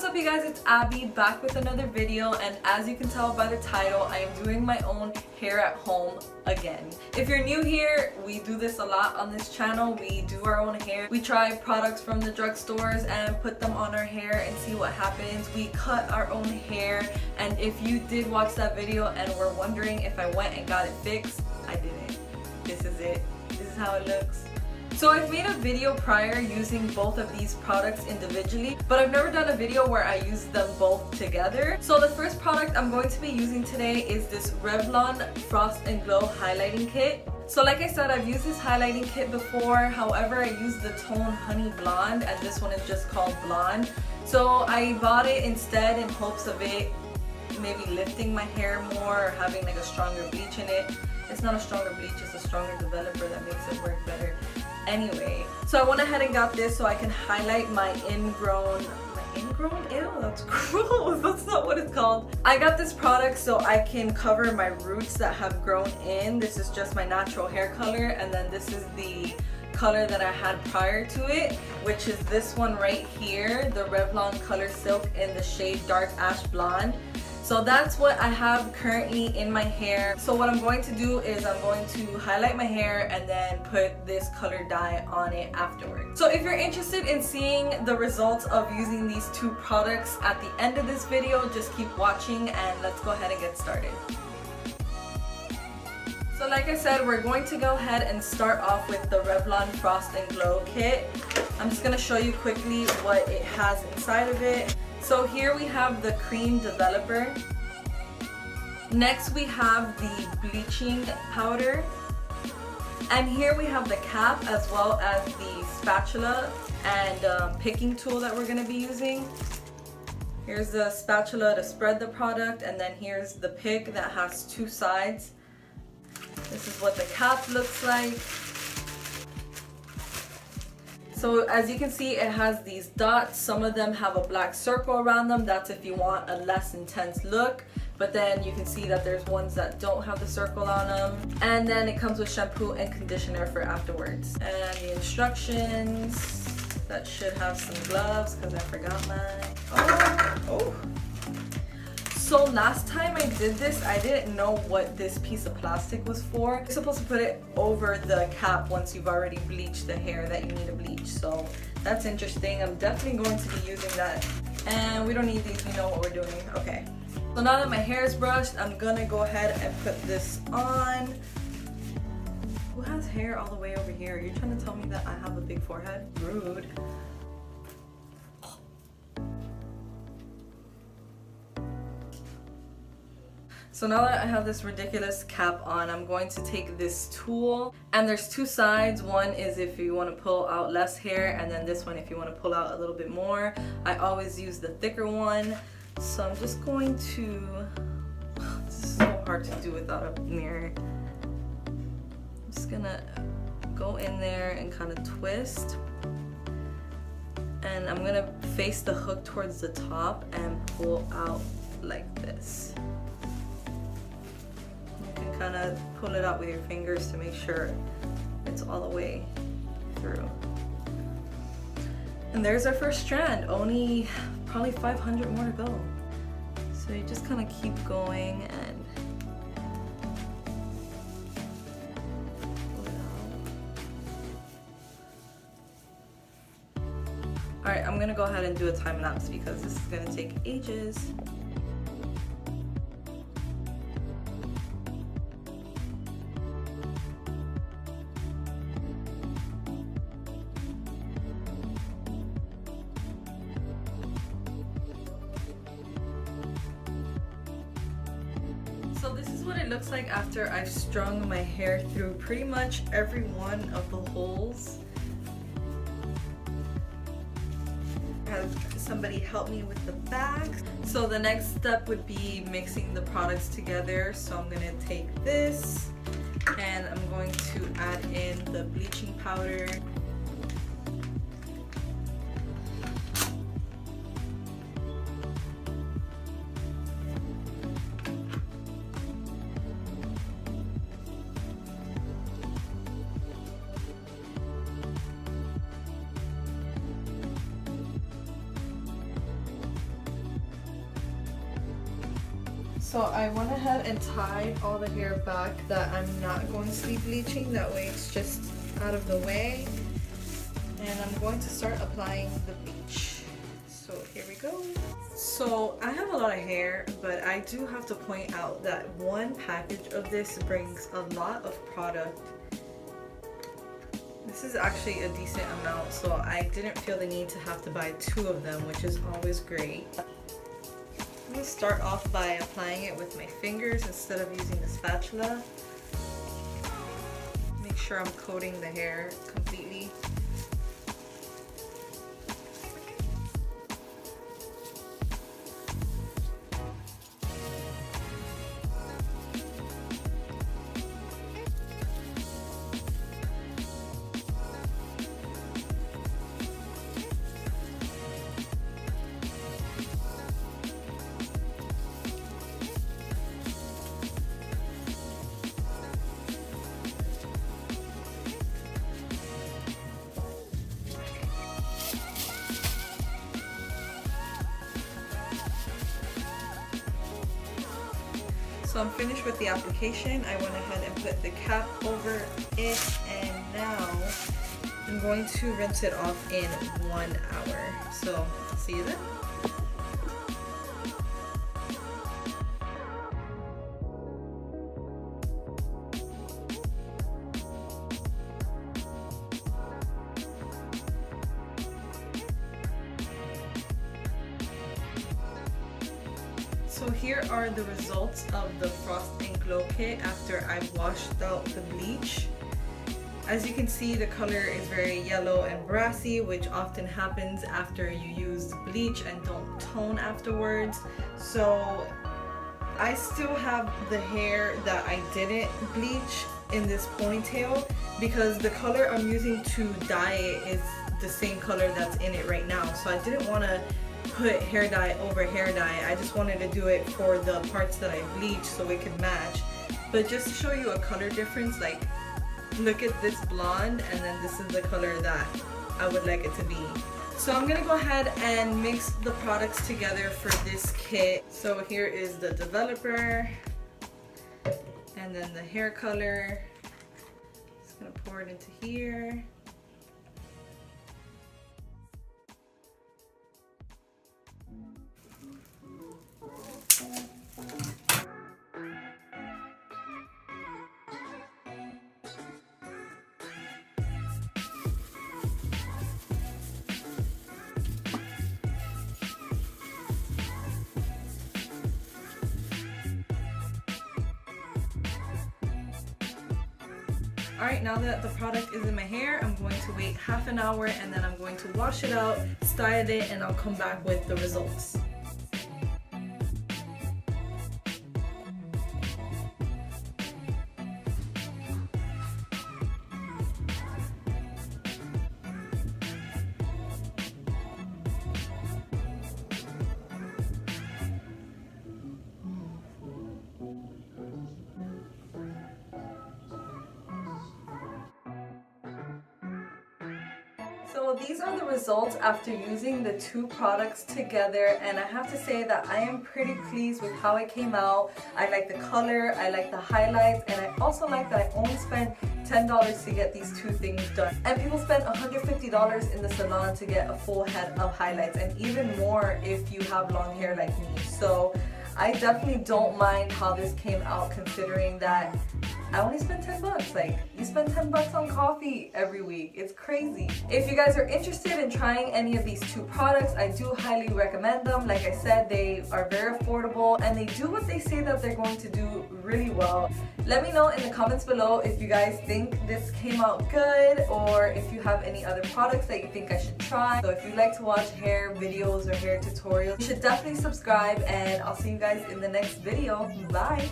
what's up you guys, it's Abby back with another video, and as you can tell by the title, I am doing my own hair at home again. If you're new here, we do this a lot on this channel. We do our own hair. We try products from the drugstores and put them on our hair and see what happens. We cut our own hair, and if you did watch that video and were wondering if I went and got it fixed, I didn't. This is it. This is how it looks. So I've made a video prior using both of these products individually, but I've never done a video where I use them both together. So the first product I'm going to be using today is this Revlon Frost and Glow Highlighting Kit. So like I said, I've used this highlighting kit before, however I used the tone Honey Blonde and this one is just called Blonde. So I bought it instead in hopes of it maybe lifting my hair more or having like a stronger bleach in it. It's not a stronger bleach, it's a stronger developer that makes it work better. Anyway, so I went ahead and got this so I can highlight my ingrown, ew, that's gross, that's not what it's called. I got this product so I can cover my roots that have grown in. This is just my natural hair color, and then this is the color that I had prior to it, which is this one right here, the Revlon Colorsilk in the shade Dark Ash Blonde. So that's what I have currently in my hair. So what I'm going to do is I'm going to highlight my hair and then put this color dye on it afterwards. So if you're interested in seeing the results of using these two products at the end of this video, just keep watching and let's go ahead and get started. So like I said, we're going to go ahead and start off with the Revlon Frost and Glow Kit. I'm just going to show you quickly what it has inside of it. So here we have the cream developer. Next we have the bleaching powder. And here we have the cap as well as the spatula and picking tool that we're going to be using. Here's the spatula to spread the product, and then here's the pick that has two sides. This is what the cap looks like. So as you can see, it has these dots. Some of them have a black circle around them. That's if you want a less intense look. But then you can see that there's ones that don't have the circle on them. And then it comes with shampoo and conditioner for afterwards. And the instructions, that should have some gloves because I forgot mine. Oh. So last time I did this, I didn't know what this piece of plastic was for. You're supposed to put it over the cap once you've already bleached the hair that you need to bleach. So that's interesting. I'm definitely going to be using that. And we don't need these, we know what we're doing. Okay. So now that my hair is brushed, I'm gonna go ahead and put this on. Who has hair all the way over here? You're trying to tell me that I have a big forehead? Rude. So now that I have this ridiculous cap on, I'm going to take this tool, and there's two sides. One is if you want to pull out less hair, and then this one if you want to pull out a little bit more. I always use the thicker one. So I'm just going to, this is so hard to do without a mirror. I'm just gonna go in there and kind of twist. And I'm gonna face the hook towards the top and pull out like this. Kind of pull it out with your fingers to make sure it's all the way through. And there's our first strand, only probably 500 more to go. So you just kind of keep going and pull it out. Alright, I'm gonna go ahead and do a time lapse because this is gonna take ages. So this is what it looks like after I've strung my hair through pretty much every one of the holes. Have somebody help me with the back. So the next step would be mixing the products together. So I'm going to take this and I'm going to add in the bleaching powder. So I went ahead and tied all the hair back that I'm not going to be bleaching. That way it's just out of the way. And I'm going to start applying the bleach. So here we go. So I have a lot of hair, but I do have to point out that one package of this brings a lot of product. This is actually a decent amount, so I didn't feel the need to have to buy 2 of them, which is always great. I'm going to start off by applying it with my fingers instead of using the spatula. Make sure I'm coating the hair completely. So I'm finished with the application. I went ahead and put the cap over it, and now I'm going to rinse it off in 1 hour. So see you then. So here are the results of the Frost and Glow kit after I've washed out the bleach. As you can see, the color is very yellow and brassy, which often happens after you use bleach and don't tone afterwards. So I still have the hair that I didn't bleach in this ponytail because the color I'm using to dye it is the same color that's in it right now. So I didn't want to put hair dye over hair dye. I just wanted to do it for the parts that I bleached so it could match. But just to show you a color difference, like look at this blonde, and then this is the color that I would like it to be. So I'm gonna go ahead and mix the products together for this kit. So here is the developer, and then the hair color. Just gonna pour it into here. Alright, now that the product is in my hair, I'm going to wait half an hour and then I'm going to wash it out, style it, and I'll come back with the results. So these are the results after using the 2 products together, and I have to say that I am pretty pleased with how it came out. I like the color, I like the highlights, and I also like that I only spent $10 to get these 2 things done. And people spend $150 in the salon to get a full head of highlights, and even more if you have long hair like me. So I definitely don't mind how this came out, considering that I only spent 10 bucks. Like, you spend 10 bucks on coffee every week. It's crazy. If you guys are interested in trying any of these 2 products, I do highly recommend them. Like I said, they are very affordable and they do what they say that they're going to do really well. Let me know in the comments below if you guys think this came out good, or if you have any other products that you think I should try. So if you like to watch hair videos or hair tutorials, you should definitely subscribe, and I'll see you guys in the next video. Bye!